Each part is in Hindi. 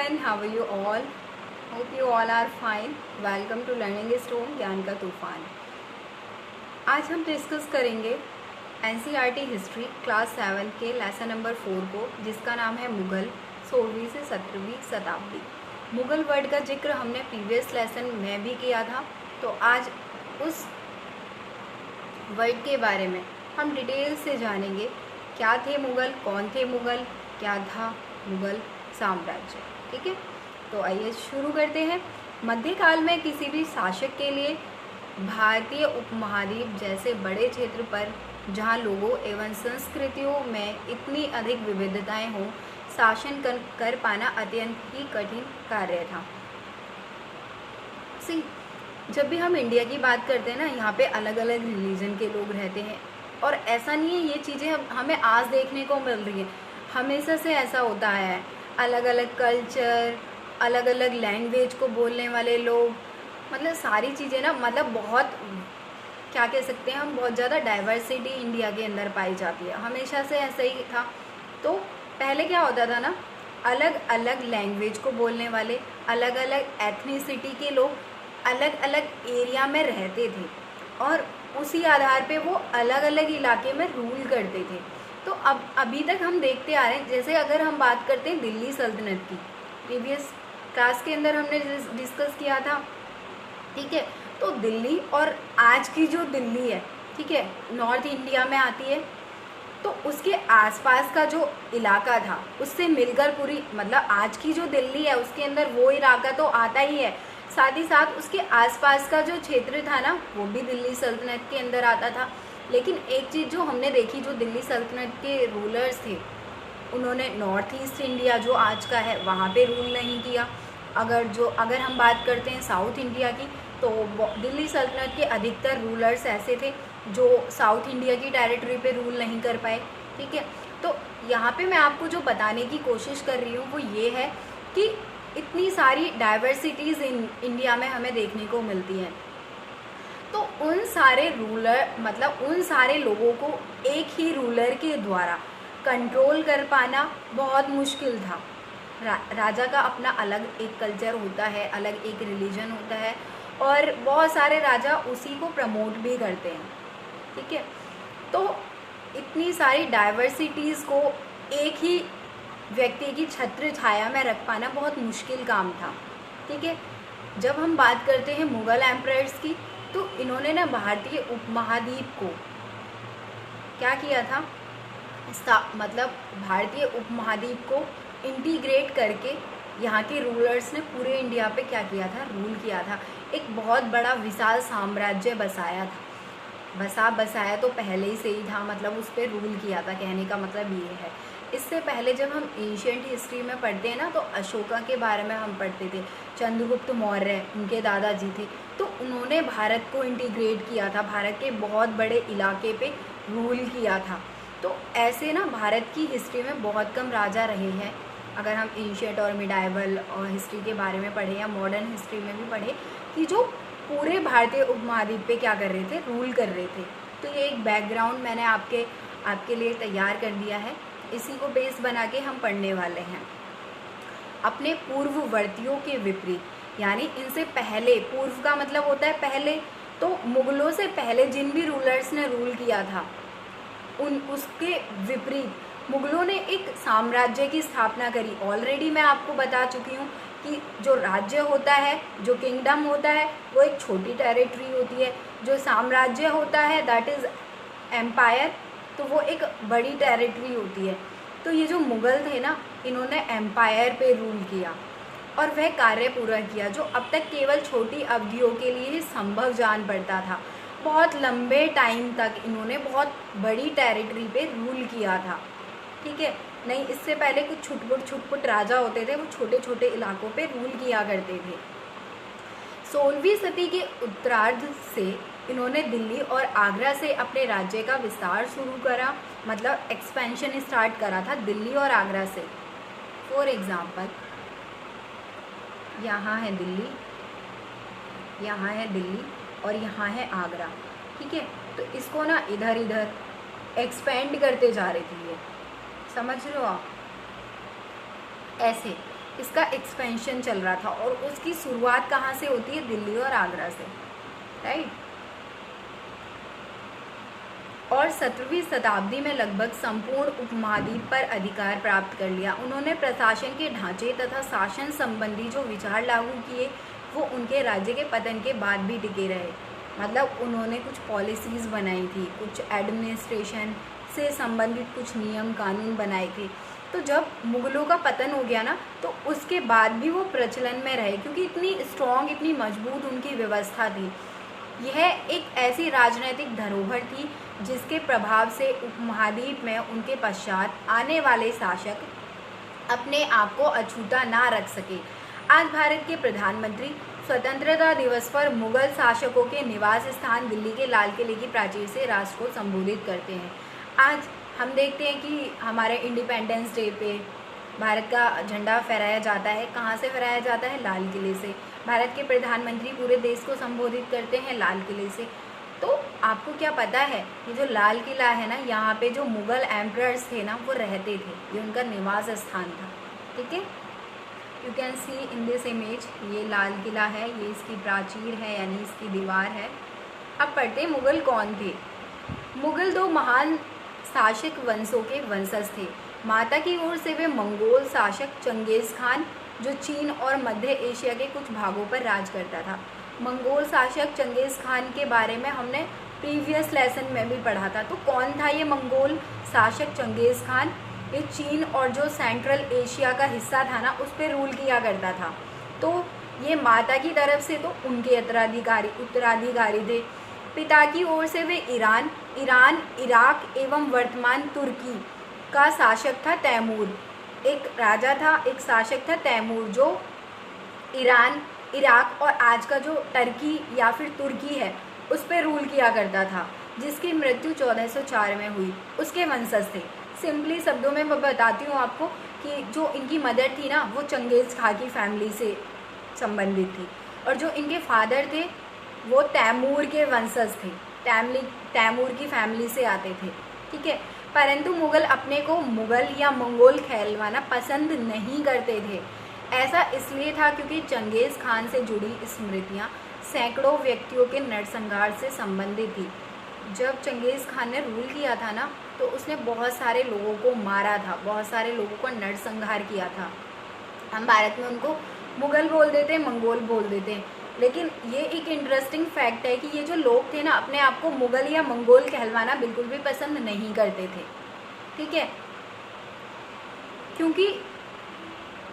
everyone, how are you all? Hope you all are fine. Welcome to Learning Stone ज्ञान का तूफान। आज हम डिस्कस करेंगे NCERT हिस्ट्री क्लास 7 के लेसन नंबर 4 को, जिसका नाम है मुग़ल 16वीं से 17वीं शताब्दी। मुग़ल वर्ड का जिक्र हमने प्रीवियस लेसन में भी किया था, तो आज उस वर्ड के बारे में हम डिटेल से जानेंगे। क्या थे मुग़ल, कौन थे मुग़ल, क्या था मुग़ल साम्राज्य। ठीक है, तो आइए शुरू करते हैं। मध्यकाल में किसी भी शासक के लिए भारतीय उपमहाद्वीप जैसे बड़े क्षेत्र पर, जहां लोगों एवं संस्कृतियों में इतनी अधिक विविधताएं हों, शासन कर पाना अत्यंत ही कठिन कार्य था। जब भी हम इंडिया की बात करते हैं ना, यहाँ पे अलग अलग रिलीजन के लोग रहते हैं, और ऐसा नहीं है ये चीज़ें हमें आज देखने को मिल रही हैं, हमेशा से ऐसा होता है। अलग अलग कल्चर, अलग अलग लैंग्वेज को बोलने वाले लोग, मतलब सारी चीज़ें ना, मतलब बहुत क्या कह सकते हैं हम, बहुत ज़्यादा डाइवर्सिटी इंडिया के अंदर पाई जाती है। हमेशा से ऐसा ही था। तो पहले क्या होता था ना, अलग अलग लैंग्वेज को बोलने वाले, अलग अलग एथनिसिटी के लोग अलग अलग एरिया में रहते थे, और उसी आधार पे वो अलग अलग इलाके में रूल करते थे। तो अब अभी तक हम देखते आ रहे हैं, जैसे अगर हम बात करते हैं दिल्ली सल्तनत की, प्रीवियस क्लास के अंदर हमने डिस्कस किया था। ठीक है, तो दिल्ली और आज की जो दिल्ली है, ठीक है, नॉर्थ इंडिया में आती है, तो उसके आसपास का जो इलाका था उससे मिलकर पूरी, मतलब आज की जो दिल्ली है उसके अंदर वो इलाका तो आता ही है, साथ ही साथ उसके आसपास का जो क्षेत्र था ना, वो भी दिल्ली सल्तनत के अंदर आता था। लेकिन एक चीज़ जो हमने देखी, जो दिल्ली सल्तनत के रूलर्स थे, उन्होंने नॉर्थ ईस्ट इंडिया जो आज का है वहाँ पे रूल नहीं किया। अगर हम बात करते हैं साउथ इंडिया की, तो दिल्ली सल्तनत के अधिकतर रूलर्स ऐसे थे जो साउथ इंडिया की टेरिटरी पे रूल नहीं कर पाए। ठीक है, तो यहाँ पे मैं आपको जो बताने की कोशिश कर रही हूँ वो ये है कि इतनी सारी डाइवर्सिटीज़ इंडिया में हमें देखने को मिलती हैं। तो उन सारे रूलर, मतलब उन सारे लोगों को एक ही रूलर के द्वारा कंट्रोल कर पाना बहुत मुश्किल था। राजा का अपना अलग एक कल्चर होता है, अलग एक रिलीजन होता है, और बहुत सारे राजा उसी को प्रमोट भी करते हैं। ठीक है, तो इतनी सारी डाइवर्सिटीज़ को एक ही व्यक्ति की छत्र छाया में रख पाना बहुत मुश्किल काम था। ठीक है, जब हम बात करते हैं मुग़ल एम्परर्स की, तो इन्होंने ना भारतीय उपमहाद्वीप को क्या किया था, मतलब भारतीय उपमहाद्वीप को इंटीग्रेट करके यहाँ के रूलर्स ने पूरे इंडिया पे क्या किया था, रूल किया था। एक बहुत बड़ा विशाल साम्राज्य बसाया था। बसाया तो पहले ही से ही था, मतलब उस पर रूल किया था, कहने का मतलब ये है। इससे पहले जब हम एंशिएंट हिस्ट्री में पढ़ते हैं ना, तो अशोका के बारे में हम पढ़ते थे, चंद्रगुप्त मौर्य उनके दादाजी थे, तो उन्होंने भारत को इंटीग्रेट किया था, भारत के बहुत बड़े इलाके पे रूल किया था। तो ऐसे ना भारत की हिस्ट्री में बहुत कम राजा रहे हैं। अगर हम एंशिएंट और मिडाइवल और हिस्ट्री के बारे में पढ़ें, या मॉडर्न हिस्ट्री में भी पढ़ें, कि जो पूरे भारतीय उपमहाद्वीप पे क्या कर रहे थे, रूल कर रहे थे। तो ये एक बैकग्राउंड मैंने आपके लिए तैयार कर दिया है, इसी को बेस बना के हम पढ़ने वाले हैं। अपने पूर्ववर्तियों के विपरीत, यानी इनसे पहले, पूर्व का मतलब होता है पहले, तो मुग़लों से पहले जिन भी रूलर्स ने रूल किया था, उसके विपरीत मुग़लों ने एक साम्राज्य की स्थापना करी। ऑलरेडी मैं आपको बता चुकी हूँ कि जो राज्य होता है, जो किंगडम होता है, वो एक छोटी टेरिटरी होती है। जो साम्राज्य होता है, दैट इज़ एम्पायर, तो वो एक बड़ी टेरिटरी होती है। तो ये जो मुग़ल थे ना, इन्होंने एम्पायर पे रूल किया और वह कार्य पूरा किया जो अब तक केवल छोटी अवधियों के लिए ही संभव जान पड़ता था। बहुत लंबे टाइम तक इन्होंने बहुत बड़ी टेरिटरी पे रूल किया था। ठीक है, नहीं, इससे पहले कुछ छुटपुट राजा होते थे, वो छोटे छोटे इलाकों पे रूल किया करते थे। 16वीं सदी के उत्तरार्ध से इन्होंने दिल्ली और आगरा से अपने राज्य का विस्तार शुरू करा, मतलब एक्सपेंशन स्टार्ट करा था दिल्ली और आगरा से। फॉर एग्जाम्पल, यहाँ है दिल्ली, यहाँ है दिल्ली और यहाँ है आगरा। ठीक है, तो इसको ना इधर इधर एक्सपेंड करते जा रही थी ये, समझ रहे हो आप, ऐसे। इसका एक्सपेंशन चल रहा था, और उसकी शुरुआत कहाँ से होती है? दिल्ली और आगरा से, राइट। और 17वीं शताब्दी में लगभग संपूर्ण उपमहाद्वीप पर अधिकार प्राप्त कर लिया। उन्होंने प्रशासन के ढांचे तथा शासन संबंधी जो विचार लागू किए वो उनके राज्य के पतन के बाद भी टिके रहे। मतलब उन्होंने कुछ पॉलिसीज़ बनाई थी, कुछ एडमिनिस्ट्रेशन से संबंधित कुछ नियम कानून बनाए थे। तो जब मुगलों का पतन हो गया ना, तो उसके बाद भी वो प्रचलन में रहे, क्योंकि इतनी स्ट्रॉन्ग, इतनी मजबूत उनकी व्यवस्था थी। यह एक ऐसी राजनीतिक धरोहर थी जिसके प्रभाव से उपमहाद्वीप में उनके पश्चात आने वाले शासक अपने आप को अछूता ना रख सके। आज भारत के प्रधानमंत्री स्वतंत्रता दिवस पर मुगल शासकों के निवास स्थान दिल्ली के लाल किले की प्राचीर से राष्ट्र को संबोधित करते हैं। आज हम देखते हैं कि हमारे इंडिपेंडेंस डे पे भारत का झंडा फहराया जाता है। कहाँ से फहराया जाता है? लाल किले से। भारत के प्रधानमंत्री पूरे देश को संबोधित करते हैं लाल किले से। तो आपको क्या पता है, ये जो लाल किला है ना, यहाँ पे जो मुगल एम्परर्स थे ना, वो रहते थे, ये उनका निवास स्थान था। ठीक है, you can see in this image, ये लाल किला है, ये इसकी प्राचीर है यानी इसकी दीवार है। अब पढ़ते मुगल कौन थे। मुगल दो महान शासक वंशों के वंशज थे। माता की ओर से वे मंगोल शासक चंगेज़ खान, जो चीन और मध्य एशिया के कुछ भागों पर राज करता था। मंगोल शासक चंगेज़ खान के बारे में हमने प्रीवियस लेसन में भी पढ़ा था। तो कौन था ये मंगोल शासक चंगेज़ खान? ये चीन और जो सेंट्रल एशिया का हिस्सा था ना, उस पर रूल किया करता था। तो ये माता की तरफ से तो उनके उत्तराधिकारी थे। पिता की ओर से वे ईरान, इराक एवं वर्तमान तुर्की का शासक था तैमूर। एक राजा था, एक शासक था तैमूर, जो ईरान, इराक और आज का जो टर्की या फिर तुर्की है उस पर रूल किया करता था, जिसकी मृत्यु 1404 में हुई। उसके वंशज थे। सिंपली शब्दों में मैं बताती हूँ आपको कि जो इनकी मदर थी ना, वो चंगेज़ खां की फैमिली से संबंधित थी, और जो इनके फादर थे वो तैमूर के वंशज थे, तैमूर की फैमिली से आते थे। ठीक है, परंतु मुगल अपने को मुगल या मंगोल कहलवाना पसंद नहीं करते थे। ऐसा इसलिए था क्योंकि चंगेज़ खान से जुड़ी स्मृतियाँ सैकड़ों व्यक्तियों के नरसंहार से संबंधित थी। जब चंगेज़ खान ने रूल किया था ना, तो उसने बहुत सारे लोगों को मारा था, बहुत सारे लोगों को नरसंहार किया था। हम भारत में उनको मुगल बोल देते हैं, मंगोल बोल देते हैं, लेकिन ये एक इंटरेस्टिंग फैक्ट है कि ये जो लोग थे ना, अपने आप को मुगल या मंगोल कहलवाना बिल्कुल भी पसंद नहीं करते थे। ठीक है, क्योंकि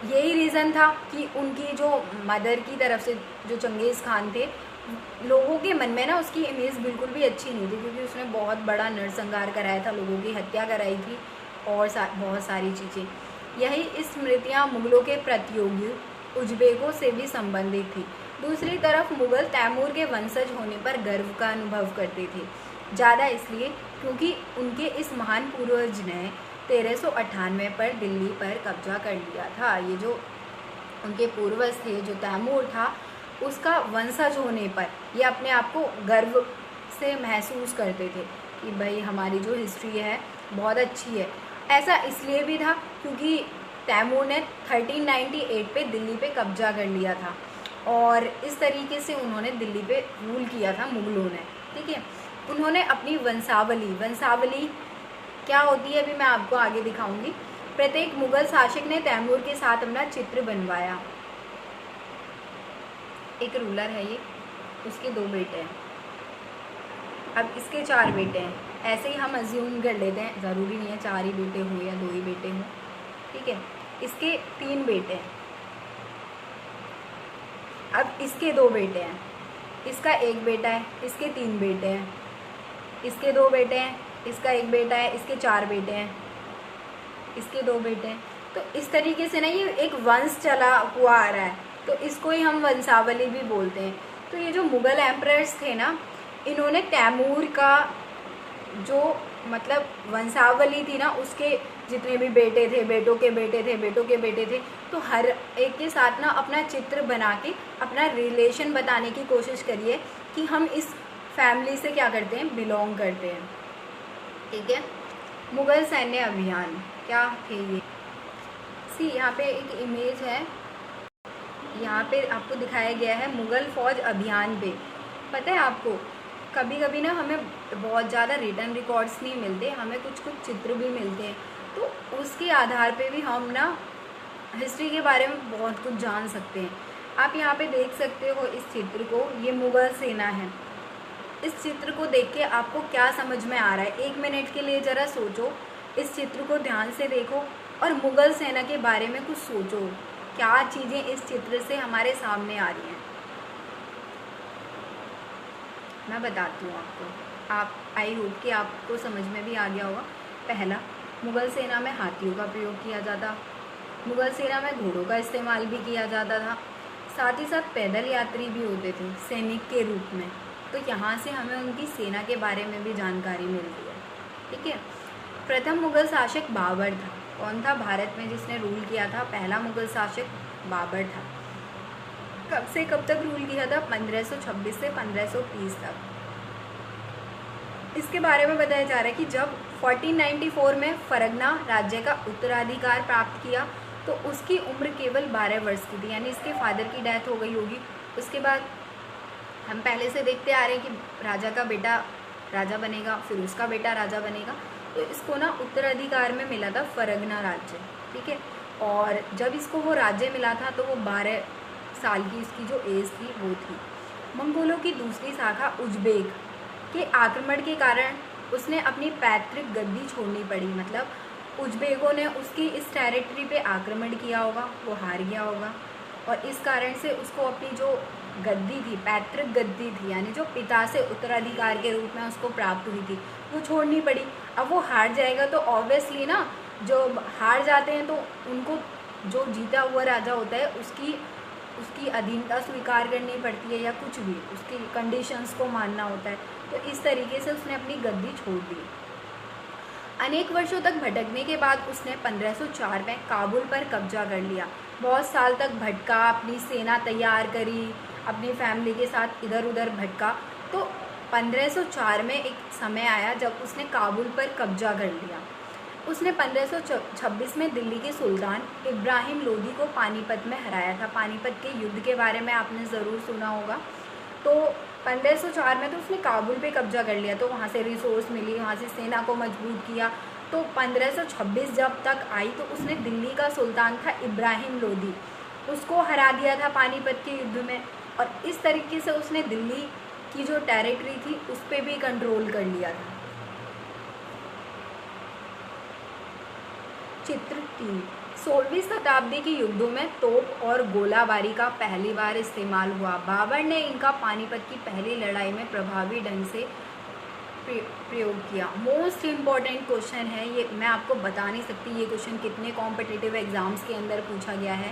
यही रीज़न था कि उनकी जो मदर की तरफ से जो चंगेज़ खान थे, लोगों के मन में ना उसकी इमेज बिल्कुल भी अच्छी नहीं थी, क्योंकि उसने बहुत बड़ा नरसंहार कराया था, लोगों की हत्या कराई थी और बहुत सारी चीज़ें। यही स्मृतियाँ मुगलों के प्रतियोगी उज़्बेकों से भी संबंधित थी। दूसरी तरफ मुगल तैमूर के वंशज होने पर गर्व का अनुभव करते थे, ज़्यादा इसलिए क्योंकि उनके इस महान पूर्वज ने 1398 पर दिल्ली पर कब्जा कर लिया था। ये जो उनके पूर्वज थे, जो तैमूर था, उसका वंशज होने पर ये अपने आप को गर्व से महसूस करते थे कि भाई हमारी जो हिस्ट्री है बहुत अच्छी है। ऐसा इसलिए भी था क्योंकि तैमूर ने 1398 पे दिल्ली पे कब्जा कर लिया था, और इस तरीके से उन्होंने दिल्ली पे रूल किया था मुगलों ने। ठीक है, उन्होंने अपनी वंशावली क्या होती है अभी मैं आपको आगे दिखाऊंगी। प्रत्येक मुगल शासक ने तैमूर के साथ अपना चित्र बनवाया। एक रूलर है ये, उसके 2 बेटे हैं, अब इसके 4 बेटे हैं। ऐसे ही हम अज्यूम कर लेते हैं, ज़रूरी नहीं है 4 ही बेटे हों या 2 ही बेटे हों। ठीक है, इसके 3 बेटे हैं, अब इसके 2 बेटे हैं, इसका 1 बेटा है, इसके 3 बेटे हैं, इसके 2 बेटे हैं, इसका 1 बेटा है, इसके 4 बेटे हैं, इसके 2 बेटे हैं। तो इस तरीके से ना ये एक वंश चला हुआ आ रहा है, तो इसको ही हम वंशावली भी बोलते हैं। तो ये जो मुग़ल एम्परर्स थे ना, इन्होंने तैमूर का जो मतलब वंशावली थी ना, उसके जितने भी बेटे थे, बेटों के बेटे थे, बेटों के बेटे थे, तो हर एक के साथ ना अपना चित्र बना के अपना रिलेशन बताने की कोशिश करिए कि हम इस फैमिली से क्या करते हैं, बिलोंग करते हैं। ठीक है, मुग़ल सैन्य अभियान क्या थे ये? सी यहाँ पे एक इमेज है, यहाँ पे आपको दिखाया गया है मुग़ल फ़ौज अभियान पे। पता है आपको, कभी कभी ना हमें बहुत ज़्यादा रिटर्न रिकॉर्ड्स नहीं मिलते, हमें कुछ कुछ चित्र भी मिलते हैं, तो उसके आधार पे भी हम ना हिस्ट्री के बारे में बहुत कुछ जान सकते हैं। आप यहाँ पे देख सकते हो इस चित्र को, ये मुग़ल सेना है। इस चित्र को देख के आपको क्या समझ में आ रहा है? 1 मिनट के लिए ज़रा सोचो, इस चित्र को ध्यान से देखो और मुग़ल सेना के बारे में कुछ सोचो, क्या चीज़ें इस चित्र से हमारे सामने आ रही हैं। मैं बताती हूँ आपको, आप आई होप कि आपको समझ में भी आ गया होगा। पहला, मुग़ल सेना में हाथियों का प्रयोग किया जाता, मुग़ल सेना में घोड़ों का इस्तेमाल भी किया जाता था, साथ ही साथ पैदल यात्री भी होते थे सैनिक के रूप में। तो यहाँ से हमें उनकी सेना के बारे में भी जानकारी मिलती है, ठीक है। प्रथम मुग़ल शासक बाबर था। कौन था भारत में जिसने रूल किया था? पहला मुग़ल शासक बाबर था। कब से कब तक रूल किया था? 1526 से 1530 तक। इसके बारे में बताया जा रहा है कि जब 1494 में फरगना राज्य का उत्तराधिकार प्राप्त किया तो उसकी उम्र केवल 12 वर्ष की थी, यानी इसके फादर की डेथ हो गई होगी। उसके बाद हम पहले से देखते आ रहे हैं कि राजा का बेटा राजा बनेगा, फिर उसका बेटा राजा बनेगा। तो इसको ना उत्तराधिकार में मिला था फरगना राज्य, ठीक है। और जब इसको वो राज्य मिला था तो वो 12 साल की इसकी जो एज थी वो थी। मंगोलों की दूसरी शाखा उज्बेक के आक्रमण के कारण उसने अपनी पैतृक गद्दी छोड़नी पड़ी। मतलब उज्बेकों ने उसकी इस टेरिटरी पे आक्रमण किया होगा, वो हार गया होगा और इस कारण से उसको अपनी जो गद्दी थी, पैतृक गद्दी थी, यानी जो पिता से उत्तराधिकार के रूप में उसको प्राप्त हुई थी, वो छोड़नी पड़ी। अब वो हार जाएगा तो ऑब्वियसली ना, जो हार जाते हैं तो उनको जो जीता हुआ राजा होता है उसकी अधीनता स्वीकार करनी पड़ती है या कुछ भी उसकी कंडीशंस को मानना होता है। तो इस तरीके से उसने अपनी गद्दी छोड़ दी। अनेक वर्षों तक भटकने के बाद उसने 1504 में काबुल पर कब्जा कर लिया। बहुत साल तक भटका, अपनी सेना तैयार करी, अपनी फैमिली के साथ इधर उधर भटका। तो 1504 में एक समय आया जब उसने काबुल पर कब्जा कर लिया। उसने 1526 में दिल्ली के सुल्तान इब्राहिम लोदी को पानीपत में हराया था। पानीपत के युद्ध के बारे में आपने ज़रूर सुना होगा। तो 1504 में तो उसने काबुल पे कब्जा कर लिया, तो वहाँ से रिसोर्स मिली, वहाँ से सेना को मजबूत किया। तो 1526 जब तक आई तो उसने दिल्ली का सुल्तान था इब्राहिम लोदी, उसको हरा दिया था पानीपत के युद्ध में। और इस तरीके से उसने दिल्ली की जो टेरिटरी थी उस पर भी कंट्रोल कर लिया था। चित्र 3, 16वीं शताब्दी के युद्धों में तोप और गोलाबारी का पहली बार इस्तेमाल हुआ। बाबर ने इनका पानीपत की पहली लड़ाई में प्रभावी ढंग से प्रयोग किया। मोस्ट इम्पॉर्टेंट क्वेश्चन है ये, मैं आपको बता नहीं सकती ये क्वेश्चन कितने कॉम्पिटिटिव एग्जाम्स के अंदर पूछा गया है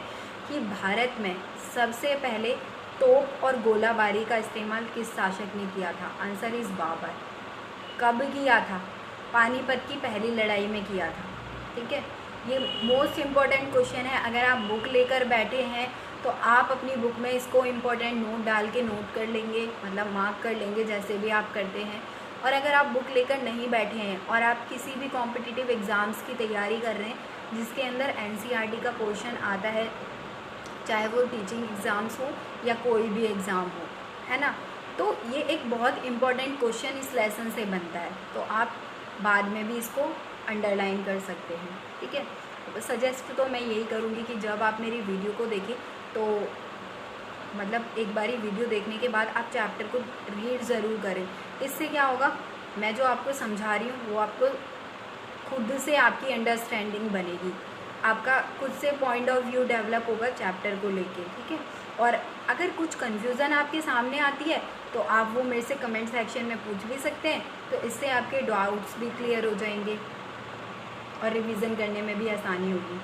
कि भारत में सबसे पहले तोप और गोलाबारी का इस्तेमाल किस शासक ने किया था? Answer is Babur. कब किया था? पानीपत की पहली लड़ाई में किया था, ठीक है। ये मोस्ट इम्पॉर्टेंट क्वेश्चन है। अगर आप बुक लेकर बैठे हैं तो आप अपनी बुक में इसको इम्पॉर्टेंट नोट डाल के नोट कर लेंगे, मतलब मार्क कर लेंगे जैसे भी आप करते हैं। और अगर आप बुक लेकर नहीं बैठे हैं और आप किसी भी कॉम्पिटिटिव एग्ज़ाम्स की तैयारी कर रहे हैं जिसके अंदर एनसीईआरटी का पोर्शन आता है, चाहे वो टीचिंग एग्ज़ाम्स हो या कोई भी एग्ज़ाम हो, है ना, तो ये एक बहुत इम्पॉर्टेंट क्वेश्चन इस लेसन से बनता है। तो आप बाद में भी इसको अंडरलाइन कर सकते हैं, ठीक है। सजेस्ट तो मैं यही करूँगी कि जब आप मेरी वीडियो को देखें तो मतलब एक बारी वीडियो देखने के बाद आप चैप्टर को रीड ज़रूर करें। इससे क्या होगा, मैं जो आपको समझा रही हूँ वो आपको खुद से आपकी अंडरस्टैंडिंग बनेगी, आपका खुद से पॉइंट ऑफ व्यू डेवलप होगा चैप्टर को लेके, ठीक है। और अगर कुछ कन्फ्यूज़न आपके सामने आती है तो आप वो मेरे से कमेंट सेक्शन में पूछ भी सकते हैं, तो इससे आपके डाउट्स भी क्लियर हो जाएंगे और रिवीजन करने में भी आसानी होगी,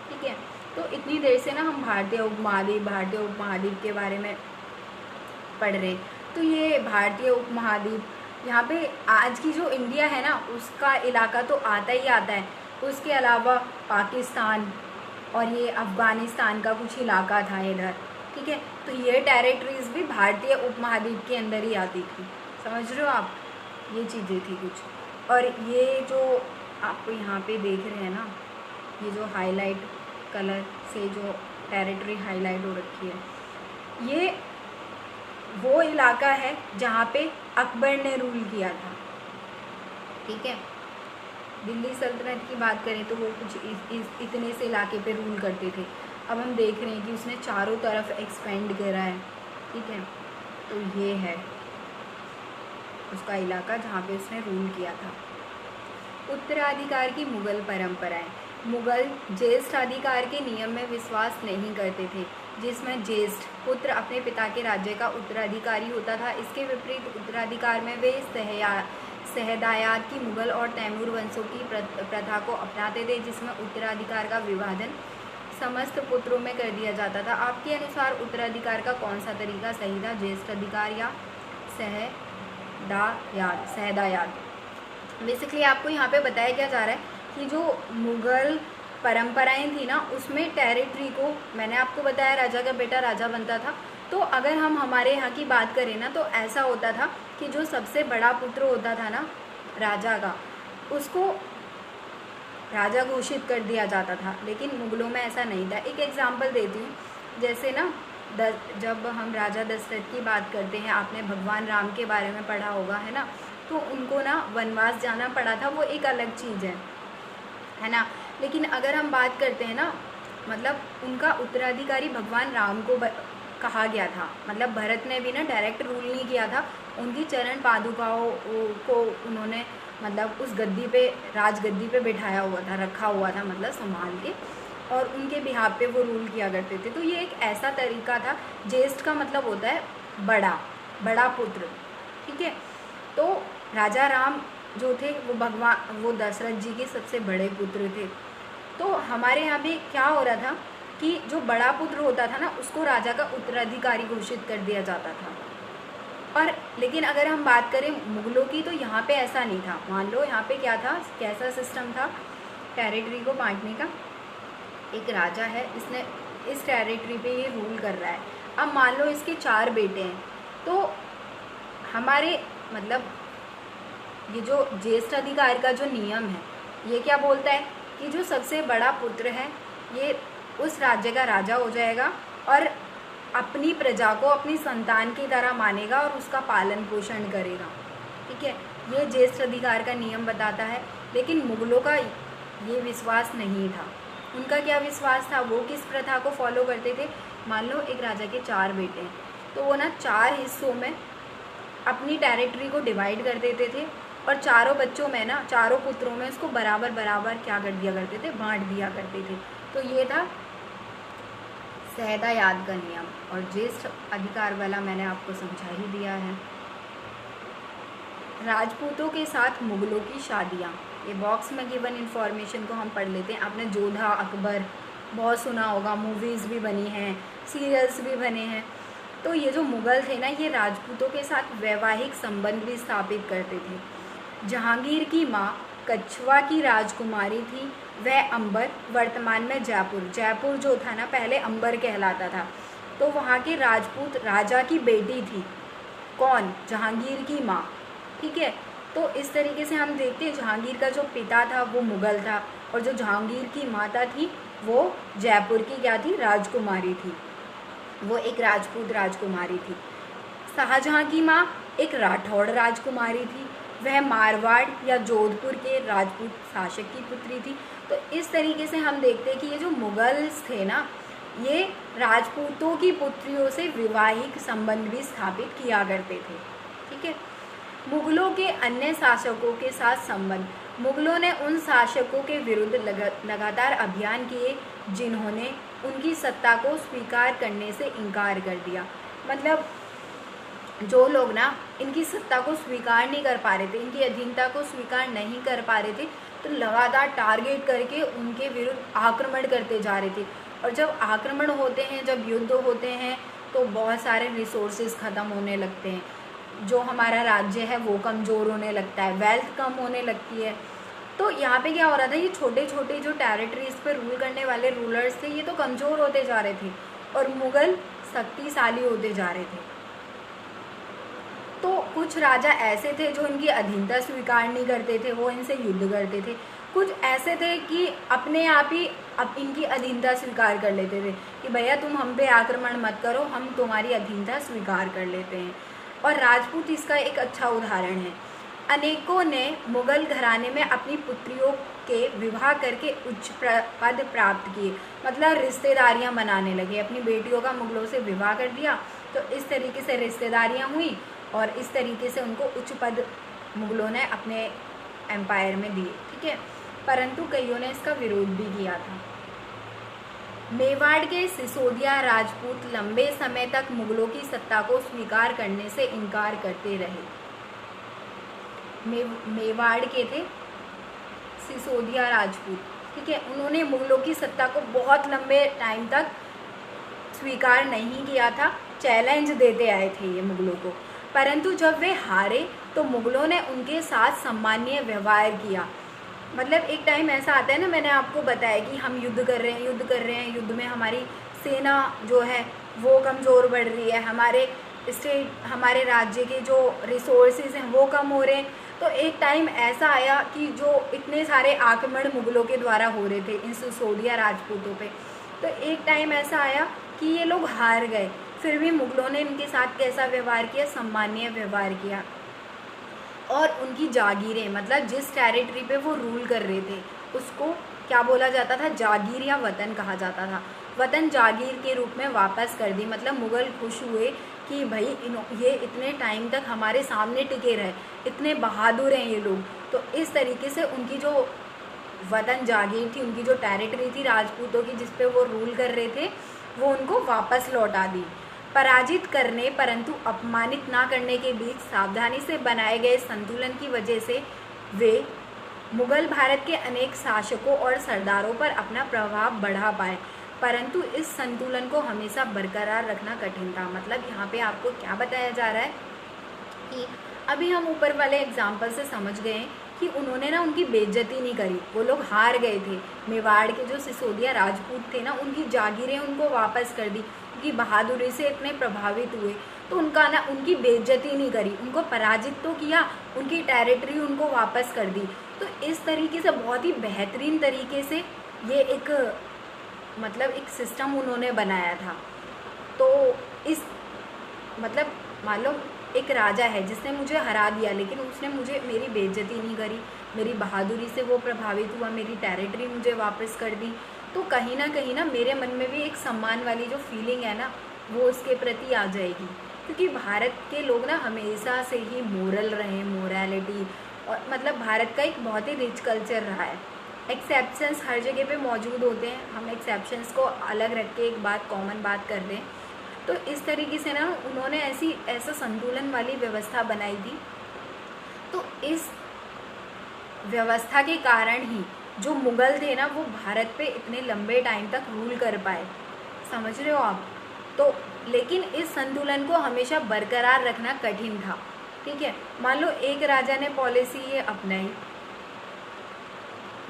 ठीक है। तो इतनी देर से ना हम भारतीय उपमहाद्वीप के बारे में पढ़ रहे हैं। तो ये भारतीय उपमहाद्वीप, यहाँ पे आज की जो इंडिया है ना उसका इलाका तो आता ही आता है, उसके अलावा पाकिस्तान और ये अफ़गानिस्तान का कुछ इलाका था इधर, ठीक है। तो ये टेरिटरीज़ भी भारतीय उपमहाद्वीप के अंदर ही आती थी, समझ रहे हो आप, ये चीज़ें थी कुछ। और ये जो आप यहाँ पे देख रहे हैं ना, ये जो हाईलाइट कलर से जो टेरिटरी हाईलाइट हो रखी है, ये वो इलाका है जहाँ पे अकबर ने रूल किया था। ठीक है, दिल्ली सल्तनत की बात करें तो वो कुछ इतने से इलाके पे रूल करते थे। अब हम देख रहे हैं कि उसने चारों तरफ एक्सपेंड करा है। ठीक है, तो ये है उसका इलाका जहाँ पे उसने रूल किया था। उत्तराधिकार की मुगल परंपराएं। मुगल ज्येष्ठ अधिकार के नियम में विश्वास नहीं करते थे, जिसमें ज्येष्ठ पुत्र अपने पिता के राज्य का उत्तराधिकारी होता था। इसके विपरीत उत्तराधिकार में वे सहदायात की मुगल और तैमूर वंशों की प्रथा को अपनाते थे, जिसमें उत्तराधिकार का विभाजन समस्त पुत्रों में कर दिया जाता था। आपके अनुसार उत्तराधिकार का कौन सा तरीका सही था, ज्येष्ठ अधिकार या सहदायात? बेसिकली आपको यहाँ पे बताया क्या जा रहा है कि जो मुगल परंपराएं थी ना, उसमें टेरिटरी को, मैंने आपको बताया राजा का बेटा राजा बनता था, तो अगर हम हमारे यहाँ की बात करें ना, तो ऐसा होता था कि जो सबसे बड़ा पुत्र होता था ना राजा का, उसको राजा घोषित कर दिया जाता था। लेकिन मुगलों में ऐसा नहीं था। एक एग्जांपल देती हूँ, जैसे ना जब हम राजा दशरथ की बात करते हैं, आपने भगवान राम के बारे में पढ़ा होगा, है ना, तो उनको ना वनवास जाना पड़ा था, वो एक अलग चीज़ है ना। लेकिन अगर हम बात करते हैं ना, मतलब उनका उत्तराधिकारी भगवान राम को कहा गया था, मतलब भरत ने भी ना डायरेक्ट रूल नहीं किया था, उनकी चरण पादुकाओं को उन्होंने मतलब उस गद्दी पे, राज गद्दी पे बिठाया हुआ था, रखा हुआ था, मतलब संभाल के, और उनके बिहाफ पे वो रूल किया करते थे। तो ये एक ऐसा तरीका था। ज्येष्ठ का मतलब होता है बड़ा पुत्र। ठीक है, तो राजा राम जो थे वो दशरथ जी के सबसे बड़े पुत्र थे। तो हमारे यहाँ पे क्या हो रहा था कि जो बड़ा पुत्र होता था ना, उसको राजा का उत्तराधिकारी घोषित कर दिया जाता था। और लेकिन अगर हम बात करें मुगलों की, तो यहाँ पे ऐसा नहीं था। मान लो यहाँ पे क्या था, कैसा सिस्टम था टेरिटरी को बांटने का। एक राजा है, इसने इस टेरिटरी पे ये रूल कर रहा है। अब मान लो इसके 4 बेटे हैं, तो हमारे मतलब ये जो ज्येष्ठ अधिकार का जो नियम है, ये क्या बोलता है कि जो सबसे बड़ा पुत्र है ये उस राज्य का राजा हो जाएगा और अपनी प्रजा को अपनी संतान की तरह मानेगा और उसका पालन पोषण करेगा। ठीक है, ये ज्येष्ठ अधिकार का नियम बताता है। लेकिन मुगलों का ये विश्वास नहीं था। उनका क्या विश्वास था, वो किस प्रथा को फॉलो करते थे। मान लो एक राजा के 4 बेटे हैं, तो वो ना 4 हिस्सों में अपनी टेरिटरी को डिवाइड कर देते थे, और चारों बच्चों में ना, चारों पुत्रों में उसको बराबर बराबर क्या कर दिया करते थे, बांट दिया करते थे। तो ये था सहदायाद का नियम। और ज्येष्ठ अधिकार वाला मैंने आपको समझा ही दिया है। राजपूतों के साथ मुगलों की शादियाँ, ये बॉक्स में गिवन इन्फॉर्मेशन को हम पढ़ लेते हैं। आपने जोधा अकबर बहुत सुना होगा, मूवीज़ भी बनी हैं, सीरियल्स भी बने हैं। तो ये जो मुग़ल थे ना, ये राजपूतों के साथ वैवाहिक संबंध भी स्थापित करते थे। जहांगीर की माँ कछवा की राजकुमारी थी, वह अंबर, वर्तमान में जयपुर जो था ना, पहले अंबर कहलाता था। तो वहाँ के राजपूत राजा की बेटी थी। कौन? जहांगीर की माँ। ठीक है, तो इस तरीके से हम देखते हैं जहांगीर का जो पिता था वो मुग़ल था, और जो जहांगीर की माता थी वो जयपुर की क्या थी, राजकुमारी थी। वो एक राजपूत राजकुमारी थी। शाहजहाँ की माँ एक राठौड़ राजकुमारी थी, वह मारवाड़ या जोधपुर के राजपूत शासक की पुत्री थी। तो इस तरीके से हम देखते हैं कि ये जो मुग़ल्स थे ना, ये राजपूतों की पुत्रियों से वैवाहिक संबंध भी स्थापित किया करते थे। ठीक है, मुग़लों के अन्य शासकों के साथ संबंध। मुग़लों ने उन शासकों के विरुद्ध लगातार अभियान किए जिन्होंने उनकी सत्ता को स्वीकार करने से इनकार कर दिया। मतलब जो लोग ना इनकी सत्ता को स्वीकार नहीं कर पा रहे थे, इनकी अधीनता को स्वीकार नहीं कर पा रहे थे, तो लगातार टारगेट करके उनके विरुद्ध आक्रमण करते जा रहे थे। और जब आक्रमण होते हैं, जब युद्ध होते हैं, तो बहुत सारे रिसोर्सेज ख़त्म होने लगते हैं। जो हमारा राज्य है वो कमज़ोर होने लगता है, वेल्थ कम होने लगती है। तो यहाँ पे क्या हो रहा था, ये छोटे छोटे जो टेरिटरीज पर रूल करने वाले रूलर्स थे, ये तो कमज़ोर होते जा रहे थे और मुग़ल शक्तिशाली होते जा रहे थे। तो कुछ राजा ऐसे थे जो इनकी अधीनता स्वीकार नहीं करते थे, वो इनसे युद्ध करते थे। कुछ ऐसे थे कि अपने आप ही अब इनकी अधीनता स्वीकार कर लेते थे कि भैया तुम हम पे आक्रमण मत करो, हम तुम्हारी अधीनता स्वीकार कर लेते हैं। और राजपूत इसका एक अच्छा उदाहरण है। अनेकों ने मुगल घराने में अपनी पुत्रियों के विवाह करके उच्च पद प्राप्त किए, मतलब रिश्तेदारियां बनाने लगे, अपनी बेटियों का मुगलों से विवाह कर दिया, तो इस तरीके से रिश्तेदारियां हुई और इस तरीके से उनको उच्च पद मुगलों ने अपने एम्पायर में दिए। ठीक है, परंतु कईयों ने इसका विरोध भी किया था। मेवाड़ के सिसोदिया राजपूत लंबे समय तक मुगलों की सत्ता को स्वीकार करने से इनकार करते रहे। मेवाड़ के थे सिसोदिया राजपूत, ठीक है, उन्होंने मुगलों की सत्ता को बहुत लंबे टाइम तक स्वीकार नहीं किया था, चैलेंज देते आए थे ये मुगलों को। परंतु जब वे हारे तो मुगलों ने उनके साथ सम्माननीय व्यवहार किया। मतलब एक टाइम ऐसा आता है ना, मैंने आपको बताया कि हम युद्ध कर रहे हैं, युद्ध में हमारी सेना जो है वो कमज़ोर बढ़ रही है, हमारे राज्य के जो रिसोर्सेज हैं वो कम हो रहे हैं। तो एक टाइम ऐसा आया कि जो इतने सारे आक्रमण मुगलों के द्वारा हो रहे थे इन सिसोदिया राजपूतों पे, तो एक टाइम ऐसा आया कि ये लोग हार गए, फिर भी मुगलों ने इनके साथ कैसा व्यवहार किया, सम्माननीय व्यवहार किया। और उनकी जागीरें, मतलब जिस टेरिटरी पे वो रूल कर रहे थे उसको क्या बोला जाता था, जागीर या वतन कहा जाता था। वतन जागीर के रूप में वापस कर दी। मतलब मुग़ल खुश हुए कि भाई ये इतने टाइम तक हमारे सामने टिके रहे, इतने बहादुर हैं ये लोग। तो इस तरीके से उनकी जो वतन जागीर थी, उनकी जो टेरिटरी थी राजपूतों की जिस पे वो रूल कर रहे थे, वो उनको वापस लौटा दी। पराजित करने परंतु अपमानित ना करने के बीच सावधानी से बनाए गए संतुलन की वजह से वे मुगल भारत के अनेक शासकों और सरदारों पर अपना प्रभाव बढ़ा पाए। परंतु इस संतुलन को हमेशा बरकरार रखना कठिन था। मतलब यहाँ पे आपको क्या बताया जा रहा है कि अभी हम ऊपर वाले एग्जाम्पल से समझ गए कि उन्होंने ना उनकी बेइज्जती नहीं करी, वो लोग हार गए थे। मेवाड़ के जो सिसोदिया राजपूत थे ना, उनकी जागीरें उनको वापस कर दी, उनकी बहादुरी से इतने प्रभावित हुए तो उनकी बेइज्जती नहीं करी, उनको पराजित तो किया, उनकी टेरिटरी उनको वापस कर दी। तो इस तरीके से बहुत ही बेहतरीन तरीके से ये एक सिस्टम उन्होंने बनाया था। तो इस मतलब मान लो एक राजा है जिसने मुझे हरा दिया, लेकिन उसने मेरी बेइज्जती नहीं करी, मेरी बहादुरी से वो प्रभावित हुआ, मेरी टेरिटरी मुझे वापस कर दी। तो कहीं ना मेरे मन में भी एक सम्मान वाली जो फीलिंग है ना, वो उसके प्रति आ जाएगी। क्योंकि भारत के लोग ना हमेशा से ही मोरल रहे, मोरालिटी, और मतलब भारत का एक बहुत ही रिच कल्चर रहा है। एक्सेप्शंस हर जगह पे मौजूद होते हैं, हम एक्सेप्शंस को अलग रख के एक कॉमन बात कर दें। तो इस तरीके से ना उन्होंने ऐसा संतुलन वाली व्यवस्था बनाई थी। तो इस व्यवस्था के कारण ही जो मुग़ल थे ना, वो भारत पे इतने लंबे टाइम तक रूल कर पाए। समझ रहे हो आप? तो लेकिन इस संतुलन को हमेशा बरकरार रखना कठिन था। ठीक है, मान लो एक राजा ने पॉलिसी ये अपनाई,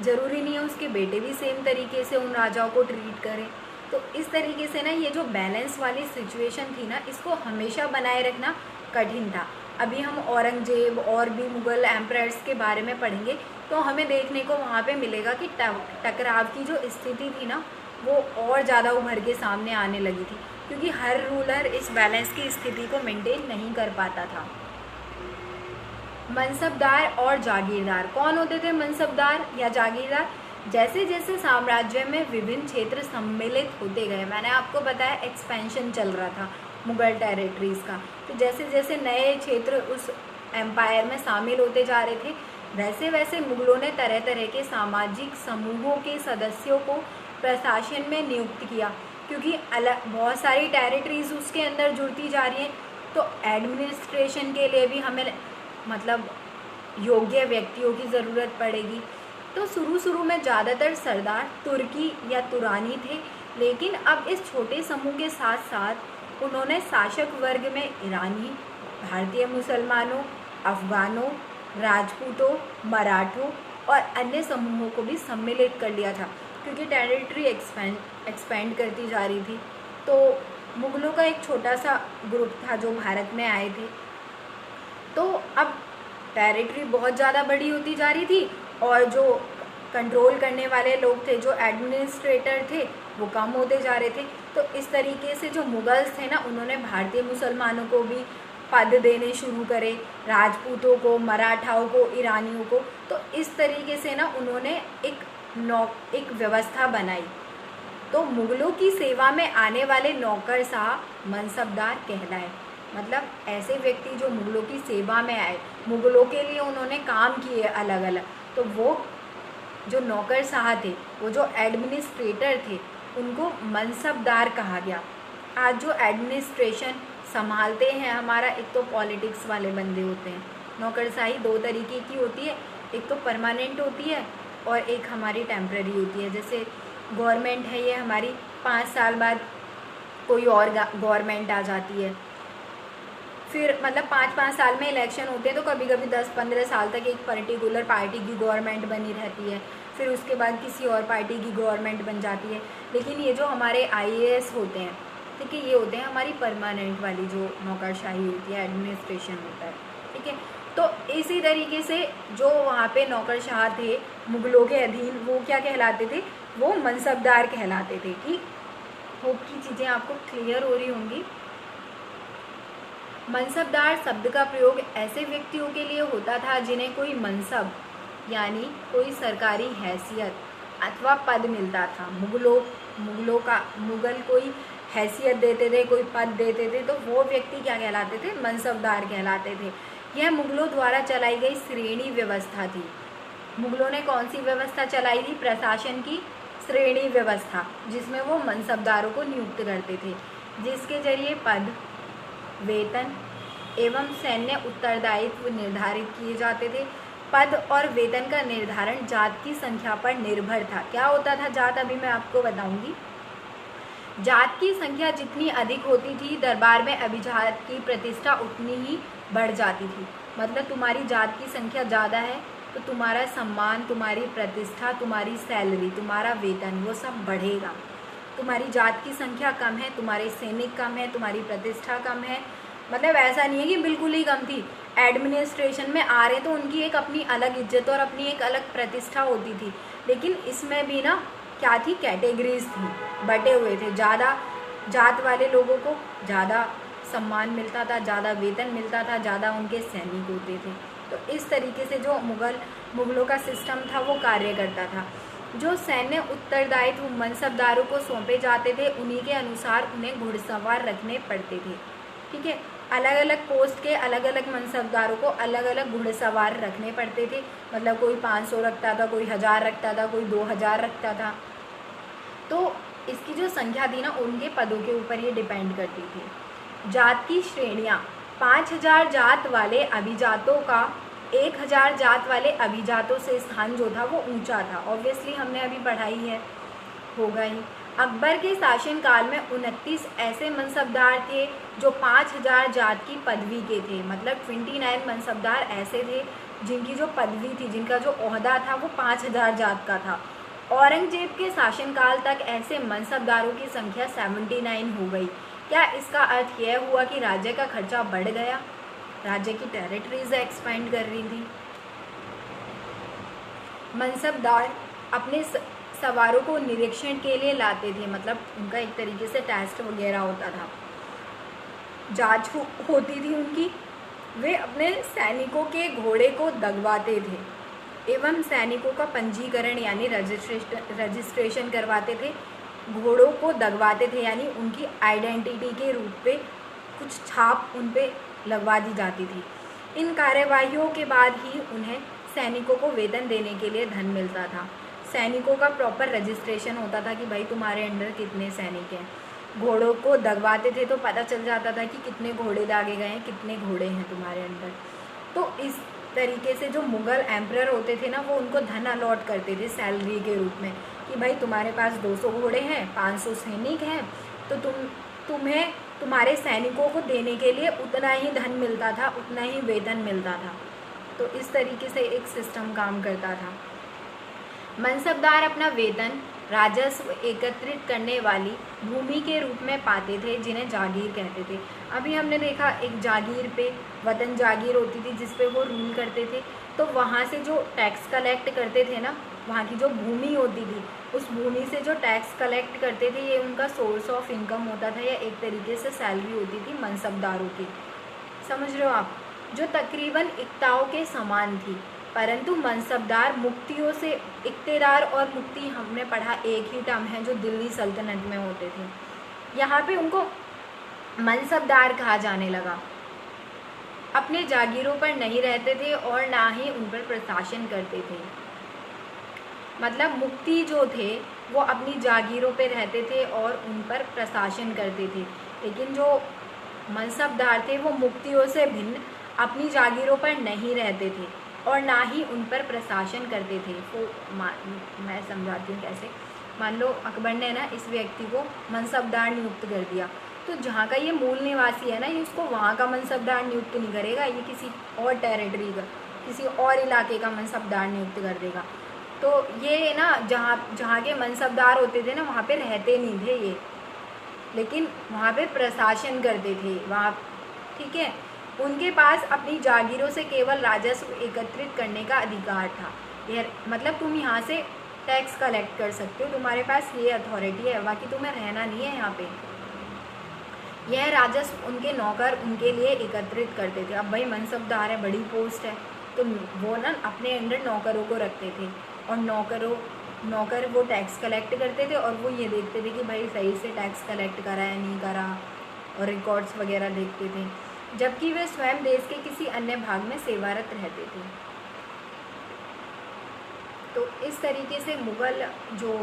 ज़रूरी नहीं है उसके बेटे भी सेम तरीके से उन राजाओं को ट्रीट करें। तो इस तरीके से ना ये जो बैलेंस वाली सिचुएशन थी ना, इसको हमेशा बनाए रखना कठिन था। अभी हम औरंगजेब और भी मुग़ल एम्परर्स के बारे में पढ़ेंगे तो हमें देखने को वहाँ पे मिलेगा कि टकराव की जो स्थिति थी ना, वो और ज़्यादा उभर के सामने आने लगी थी, क्योंकि हर रूलर इस बैलेंस की स्थिति को मेंटेन नहीं कर पाता था। मनसबदार और जागीरदार कौन होते थे? मनसबदार या जागीरदार? जैसे जैसे साम्राज्य में विभिन्न क्षेत्र सम्मिलित होते गए, मैंने आपको बताया एक्सपेंशन चल रहा था मुग़ल टेरिटरीज़ का, तो जैसे जैसे नए क्षेत्र उस एम्पायर में शामिल होते जा रहे थे, वैसे वैसे मुग़लों ने तरह तरह के सामाजिक समूहों के सदस्यों को प्रशासन में नियुक्त किया, क्योंकि बहुत सारी टेरिटरीज़ उसके अंदर जुड़ती जा रही हैं। तो एडमिनिस्ट्रेशन के लिए भी हमें योग्य व्यक्तियों की ज़रूरत पड़ेगी। तो शुरू में ज़्यादातर सरदार तुर्की या तुरानी थे, लेकिन अब इस छोटे समूह के साथ साथ उन्होंने शासक वर्ग में ईरानी, भारतीय मुसलमानों, अफ़गानों, राजपूतों, मराठों और अन्य समूहों को भी सम्मिलित कर लिया था, क्योंकि टेरिटरी एक्सपेंड करती जा रही थी। तो मुग़लों का एक छोटा सा ग्रुप था जो भारत में आए थे। तो अब टेरिटरी बहुत ज़्यादा बड़ी होती जा रही थी और जो कंट्रोल करने वाले लोग थे, जो एडमिनिस्ट्रेटर थे, वो कम होते जा रहे थे। तो इस तरीके से जो मुगल्स थे ना, उन्होंने भारतीय मुसलमानों को भी पद देने शुरू करे, राजपूतों को, मराठाओं को, ईरानियों को। तो इस तरीके से ना उन्होंने एक व्यवस्था बनाई। तो मुगलों की सेवा में आने वाले नौकरशाह मनसबदार कहलाए। मतलब ऐसे व्यक्ति जो मुगलों की सेवा में आए, मुगलों के लिए उन्होंने काम किए अलग अलग, तो वो जो नौकरशाह थे, वो जो एडमिनिस्ट्रेटर थे, उनको मनसबदार कहा गया। आज जो एडमिनिस्ट्रेशन संभालते हैं हमारा, एक तो पॉलिटिक्स वाले बंदे होते हैं। नौकरशाही दो तरीके की होती है, एक तो परमानेंट होती है और एक हमारी टेम्पररी होती है। जैसे गवर्नमेंट है, ये हमारी 5 साल बाद कोई और गवर्नमेंट आ जाती है, फिर मतलब 5-5 साल में इलेक्शन होते हैं, तो कभी कभी 10-15 साल तक एक पर्टिकुलर पार्टी की गवर्नमेंट बनी रहती है, फिर उसके बाद किसी और पार्टी की गवर्नमेंट बन जाती है। लेकिन ये जो हमारे IAS होते हैं, ठीक है, ये होते हैं हमारी परमानेंट वाली जो नौकरशाही होती है, एडमिनिस्ट्रेशन होता है, ठीक है। तो इसी तरीके से जो वहाँ पे नौकरशाह थे मुगलों के अधीन, वो क्या कहलाते थे, वो मनसबदार कहलाते थे। कि होप की चीज़ें आपको क्लियर हो रही होंगी। मनसबदार शब्द का प्रयोग ऐसे व्यक्तियों के लिए होता था जिन्हें कोई मनसब यानी कोई सरकारी हैसियत अथवा पद मिलता था। मुगल कोई हैसियत देते थे, कोई पद देते थे, तो वो व्यक्ति क्या कहलाते थे, मनसबदार कहलाते थे। यह मुगलों द्वारा चलाई गई श्रेणी व्यवस्था थी। मुगलों ने कौन सी व्यवस्था चलाई थी, प्रशासन की श्रेणी व्यवस्था, जिसमें वो मनसबदारों को नियुक्त करते थे, जिसके जरिए पद, वेतन एवं सैन्य उत्तरदायित्व निर्धारित किए जाते थे। पद और वेतन का निर्धारण जात की संख्या पर निर्भर था। क्या होता था जात, अभी मैं आपको बताऊंगी। जात की संख्या जितनी अधिक होती थी, दरबार में अभिजात की प्रतिष्ठा उतनी ही बढ़ जाती थी। मतलब तुम्हारी जात की संख्या ज़्यादा है तो तुम्हारा सम्मान, तुम्हारी प्रतिष्ठा, तुम्हारी सैलरी, तुम्हारा वेतन, वो सब बढ़ेगा। तुम्हारी जात की संख्या कम है, तुम्हारे सैनिक कम है, तुम्हारी प्रतिष्ठा कम है, मतलब ऐसा नहीं है कि बिल्कुल ही कम थी। एडमिनिस्ट्रेशन में आ रहे तो उनकी एक अपनी अलग इज्जत और अपनी एक अलग प्रतिष्ठा होती थी। लेकिन इसमें भी ना क्या थी, कैटेगरीज थी, बटे हुए थे। ज़्यादा जात वाले लोगों को ज़्यादा सम्मान मिलता था, ज़्यादा वेतन मिलता था, ज़्यादा उनके सैनिक होते थे। तो इस तरीके से जो मुगलों का सिस्टम था वो कार्य करता था। जो सैन्य उत्तरदायित्व मनसबदारों को सौंपे जाते थे, उन्हीं के अनुसार उन्हें घुड़सवार रखने पड़ते थे, ठीक है। अलग अलग पोस्ट के अलग अलग मनसबदारों को अलग अलग घुड़सवार रखने पड़ते थे। मतलब कोई 500 रखता था, कोई 1000 रखता था, कोई 2000 रखता था। तो इसकी जो संख्या थी ना, उनके पदों के ऊपर ये डिपेंड करती थी। जात की श्रेणियाँ, 5000 जात वाले अभिजातों का 1000 जात वाले अभिजातों से स्थान जो था वो ऊंचा था। ऑब्वियसली हमने अभी पढ़ाई है, होगा ही। अकबर के शासनकाल में 29 ऐसे मनसबदार थे जो 5000 जात की पदवी के थे। मतलब 29 मनसबदार ऐसे थे जिनकी जो पदवी थी, जिनका जो ओहदा था वो 5000 जात का था। औरंगजेब के शासनकाल तक ऐसे मनसबदारों की संख्या 79 हो गई। क्या इसका अर्थ यह हुआ कि राज्य का खर्चा बढ़ गया, राज्य की टेरिटरीज एक्सपेंड कर रही थी। मनसबदार अपने सवारों को निरीक्षण के लिए लाते थे। मतलब उनका एक तरीके से टेस्ट वगैरह होता था, जांच होती थी उनकी। वे अपने सैनिकों के घोड़े को दगवाते थे एवं सैनिकों का पंजीकरण यानी रजिस्ट्रेशन करवाते थे। घोड़ों को दगवाते थे यानी उनकी आइडेंटिटी के रूप में कुछ छाप उन पे लगवा दी जाती थी। इन कार्यवाहियों के बाद ही उन्हें सैनिकों को वेतन देने के लिए धन मिलता था। सैनिकों का प्रॉपर रजिस्ट्रेशन होता था कि भाई तुम्हारे अंडर कितने सैनिक हैं। घोड़ों को दगवाते थे तो पता चल जाता था कि कितने घोड़े दागे गए हैं, कितने घोड़े हैं तुम्हारे अंडर। तो इस तरीके से जो मुग़ल एम्परर होते थे ना, वो उनको धन अलॉट करते थे सैलरी के रूप में कि भाई तुम्हारे पास 200 घोड़े हैं, 500 सैनिक हैं, तो तुम्हें तुम्हारे सैनिकों को देने के लिए उतना ही धन मिलता था, उतना ही वेतन मिलता था। तो इस तरीके से एक सिस्टम काम करता था। मनसबदार अपना वेतन राजस्व एकत्रित करने वाली भूमि के रूप में पाते थे, जिन्हें जागीर कहते थे। अभी हमने देखा एक जागीर पे वतन जागीर होती थी जिस पे वो रूल करते थे, तो वहाँ से जो टैक्स कलेक्ट करते थे ना, वहाँ की जो भूमि होती थी उस भूमि से जो टैक्स कलेक्ट करते थे, ये उनका सोर्स ऑफ इनकम होता था या एक तरीके से सैलरी होती थी मनसबदारों की। समझ रहे हो आप? जो तकरीबन इक्ताओं के समान थी, परंतु मनसबदार मुफ्तियों से, इक्तेदार और मुफ्ती हमने पढ़ा एक ही टर्म है जो दिल्ली सल्तनत में होते थे। यहाँ पे उनको मनसबदार कहा जाने लगा। अपने जागीरों पर नहीं रहते थे और ना ही उन पर प्रशासन करते थे। मतलब मुफ्ती जो थे वो अपनी जागीरों पे रहते थे और उन पर प्रशासन करते थे, लेकिन जो मनसबदार थे वो मुफ्तियों से भिन्न अपनी जागीरों पर नहीं रहते थे और ना ही उन पर प्रशासन करते थे। तो मैं समझाती हूँ कैसे। मान लो अकबर ने ना इस व्यक्ति को मनसबदार नियुक्त कर दिया, तो जहाँ का ये मूल निवासी है ना, ये उसको वहाँ का मनसबदार नियुक्त नहीं करेगा, ये किसी और टेरिटरी का, किसी और इलाके का मनसबदार नियुक्त कर देगा। तो ये ना जहाँ के मनसबदार होते थे ना, वहाँ पे रहते नहीं थे ये, लेकिन वहाँ पे प्रशासन करते थे वहाँ। ठीक है, उनके पास अपनी जागीरों से केवल राजस्व एकत्रित करने का अधिकार था। ये मतलब तुम यहाँ से टैक्स कलेक्ट कर सकते हो, तुम्हारे पास ये अथॉरिटी है, बाकी तुम्हें रहना नहीं है यहाँ पे। यह राजस्व उनके नौकर उनके लिए एकत्रित करते थे। अब भाई मनसबदार है, बड़ी पोस्ट है, तो वो ना अपने अंडर नौकरों को रखते थे और नौकर वो टैक्स कलेक्ट करते थे और वो ये देखते थे कि भाई सही से टैक्स कलेक्ट करा है नहीं करा, और रिकॉर्ड्स वगैरह देखते थे, जबकि वे स्वयं देश के किसी अन्य भाग में सेवारत रहते थे। तो इस तरीके से मुग़ल जो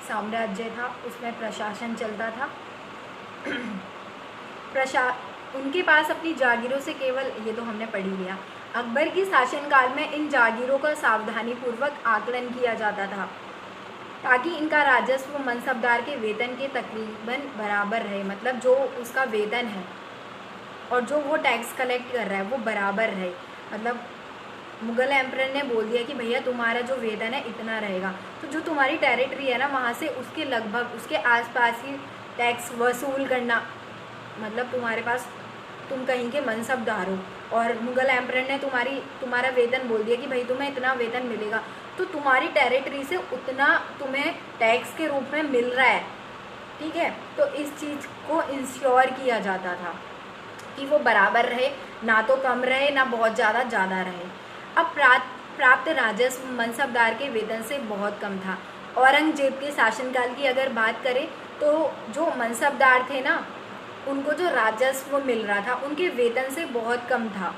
साम्राज्य था उसमें प्रशासन चलता था। उनके पास अपनी जागीरों से केवल, ये तो हमने पढ़ ही लिया। अकबर की शासनकाल में इन जागीरों का सावधानीपूर्वक आकलन किया जाता था ताकि इनका राजस्व मनसबदार के वेतन के तकरीबन बराबर रहे। मतलब जो उसका वेतन है और जो वो टैक्स कलेक्ट कर रहा है वो बराबर रहे। मतलब मुग़ल एम्परर ने बोल दिया कि भैया तुम्हारा जो वेतन है इतना रहेगा, तो जो तुम्हारी टेरिटरी है ना, वहाँ से उसके लगभग उसके आसपास ही टैक्स वसूल करना। मतलब तुम्हारे पास, तुम कहीं के मनसबदार हो और मुग़ल एम्परर ने तुम्हारा वेतन बोल दिया कि भाई तुम्हें इतना वेतन मिलेगा, तो तुम्हारी टेरिटरी से उतना तुम्हें टैक्स के रूप में मिल रहा है। ठीक है, तो इस चीज़ को इंश्योर किया जाता था कि वो बराबर रहे, ना तो कम रहे ना बहुत ज़्यादा रहे। अब प्राप्त राजस्व मनसबदार के वेतन से बहुत कम था। औरंगजेब के शासनकाल की अगर बात करें तो जो मनसबदार थे ना, उनको जो राजस्व मिल रहा था उनके वेतन से बहुत कम था।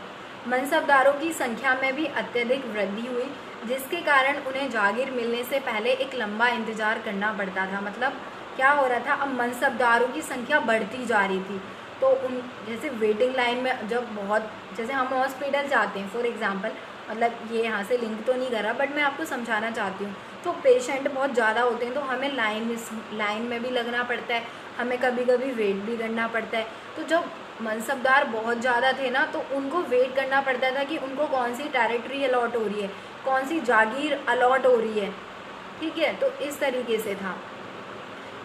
मनसबदारों की संख्या में भी अत्यधिक वृद्धि हुई, जिसके कारण उन्हें जागीर मिलने से पहले एक लंबा इंतजार करना पड़ता था। मतलब क्या हो रहा था, अब मनसबदारों की संख्या बढ़ती जा रही थी, तो उन जैसे वेटिंग लाइन में जब बहुत, जैसे हम हॉस्पिटल जाते हैं फॉर एग्जांपल, मतलब ये यहाँ से लिंक तो नहीं कर रहा बट मैं आपको समझाना चाहती हूँ, तो पेशेंट बहुत ज़्यादा होते हैं तो हमें लाइन में भी लगना पड़ता है, हमें कभी कभी वेट भी करना पड़ता है। तो जब मनसबदार बहुत ज़्यादा थे ना, तो उनको वेट करना पड़ता था कि उनको कौन सी टेरिटरी अलॉट हो रही है, कौन सी जागीर अलॉट हो रही है। ठीक है, तो इस तरीके से था।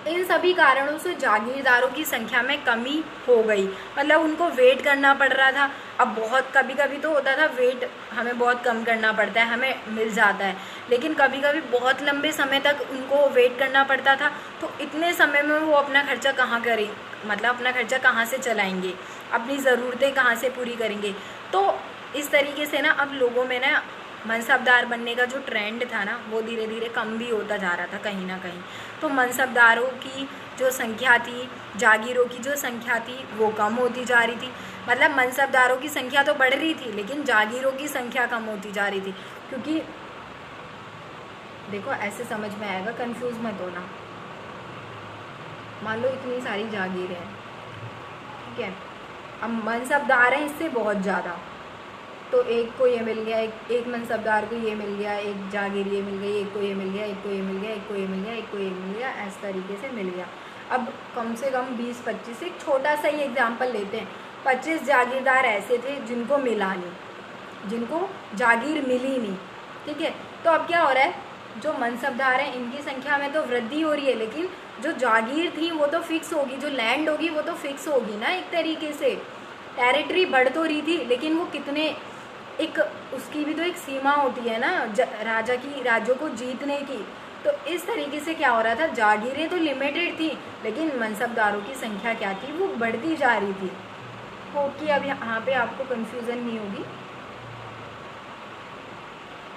इन सभी कारणों से जागीरदारों की संख्या में कमी हो गई। मतलब उनको वेट करना पड़ रहा था। अब बहुत कभी कभी तो होता था वेट हमें बहुत कम करना पड़ता है, हमें मिल जाता है, लेकिन कभी कभी बहुत लंबे समय तक उनको वेट करना पड़ता था। तो इतने समय में वो अपना खर्चा कहाँ करें, मतलब अपना खर्चा कहाँ से चलाएंगे, अपनी ज़रूरतें कहाँ से पूरी करेंगे। तो इस तरीके से ना अब लोगों में ना मनसबदार बनने का जो ट्रेंड था ना, वो धीरे धीरे कम भी होता जा रहा था कहीं ना कहीं। तो मनसबदारों की जो संख्या थी, जागीरों की जो संख्या थी, वो कम होती जा रही थी। मतलब मनसबदारों की संख्या तो बढ़ रही थी लेकिन जागीरों की संख्या कम होती जा रही थी। क्योंकि देखो ऐसे समझ में आएगा, कंफ्यूज मत होना। मान लो इतनी सारी जागीर हैं, ठीक है, अब मनसबदार हैं इससे बहुत ज़्यादा, तो एक को ये मिल गया, एक मनसबदार को ये मिल गया, एक जागीर ये मिल गई, एक को ये मिल गया, एक को ये मिल गया, एक को ये मिल गया, एक को ये मिल गया, इस तरीके से मिल गया। अब कम से कम 20-25, एक छोटा सा ही एग्जांपल लेते हैं, 25 जागीरदार ऐसे थे जिनको मिला नहीं, जिनको जागीर मिली नहीं। ठीक है, तो अब क्या हो रहा है, जो मनसबदार हैं इनकी संख्या में तो वृद्धि हो रही है, लेकिन जो जागीर थी वो तो फिक्स होगी, जो लैंड होगी वो तो फिक्स होगी ना। एक तरीके से टेरिटरी बढ़ तो रही थी, लेकिन वो कितने, एक उसकी भी तो एक सीमा होती है ना राजा की, राज्यों को जीतने की। तो इस तरीके से क्या हो रहा था, जागीरें तो लिमिटेड थी, लेकिन मनसबदारों की संख्या क्या थी, वो बढ़ती जा रही थी। होप कि अब यहाँ पे आपको कंफ्यूजन नहीं होगी।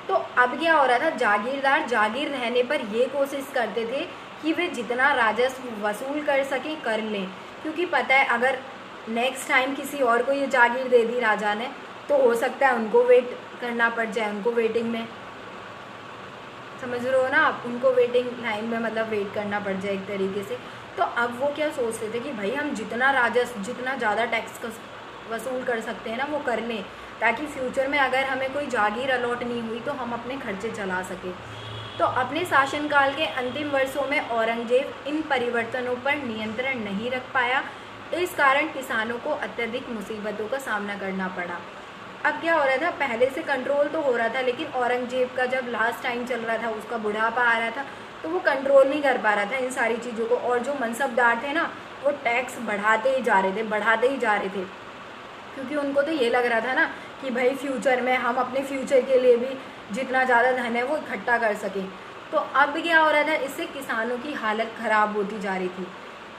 तो अब क्या हो रहा था, जागीरदार जागीर रहने पर ये कोशिश करते थे कि वे जितना राजस्व वसूल कर सकें कर लें, क्योंकि पता है अगर नेक्स्ट टाइम किसी और को ये जागीर दे दी राजा ने, तो हो सकता है उनको वेट करना पड़ जाए, उनको वेटिंग में, समझ रहे हो ना आप, उनको वेटिंग लाइन में मतलब वेट करना पड़ जाए एक तरीके से। तो अब वो क्या सोचते थे कि भाई हम जितना राजस्व, जितना ज़्यादा टैक्स वसूल कर सकते हैं ना वो कर लें, ताकि फ्यूचर में अगर हमें कोई जागीर अलॉट नहीं हुई तो हम अपने खर्चे चला सकें। तो अपने शासनकाल के अंतिम वर्षों में औरंगजेब इन परिवर्तनों पर नियंत्रण नहीं रख पाया, इस कारण किसानों को अत्यधिक मुसीबतों का सामना करना पड़ा। अब क्या हो रहा था, पहले से कंट्रोल तो हो रहा था, लेकिन औरंगजेब का जब लास्ट टाइम चल रहा था, उसका बुढ़ापा आ रहा था, तो वो कंट्रोल नहीं कर पा रहा था इन सारी चीज़ों को। और जो मनसबदार थे ना, वो टैक्स बढ़ाते ही जा रहे थे, क्योंकि उनको तो ये लग रहा था ना कि भाई फ्यूचर में हम अपने फ्यूचर के लिए भी जितना ज़्यादा धन है वो इकट्ठा कर सकें। तो अब क्या हो रहा था, इससे किसानों की हालत ख़राब होती जा रही थी।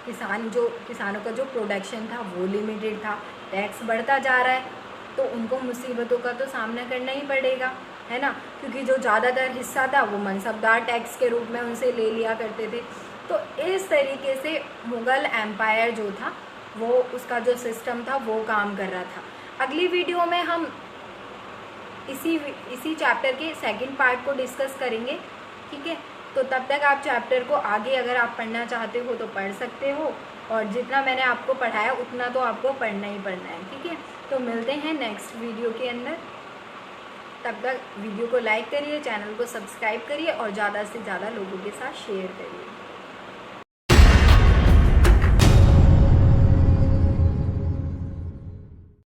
किसानों का जो प्रोडक्शन था वो लिमिटेड था, टैक्स बढ़ता जा रहा है, तो उनको मुसीबतों का तो सामना करना ही पड़ेगा, है ना, क्योंकि जो ज़्यादातर हिस्सा था वो मनसबदार टैक्स के रूप में उनसे ले लिया करते थे। तो इस तरीके से मुग़ल एम्पायर जो था वो, उसका जो सिस्टम था वो काम कर रहा था। अगली वीडियो में हम इसी चैप्टर के सेकंड पार्ट को डिस्कस करेंगे, ठीक है। तो तब तक आप चैप्टर को आगे अगर आप पढ़ना चाहते हो तो पढ़ सकते हो, और जितना मैंने आपको पढ़ाया उतना तो आपको पढ़ना ही पढ़ना है, ठीक है। तो मिलते हैं नेक्स्ट वीडियो के अंदर, तब तक वीडियो को लाइक करिए, चैनल को सब्सक्राइब करिए और ज़्यादा से ज़्यादा लोगों के साथ शेयर करिए।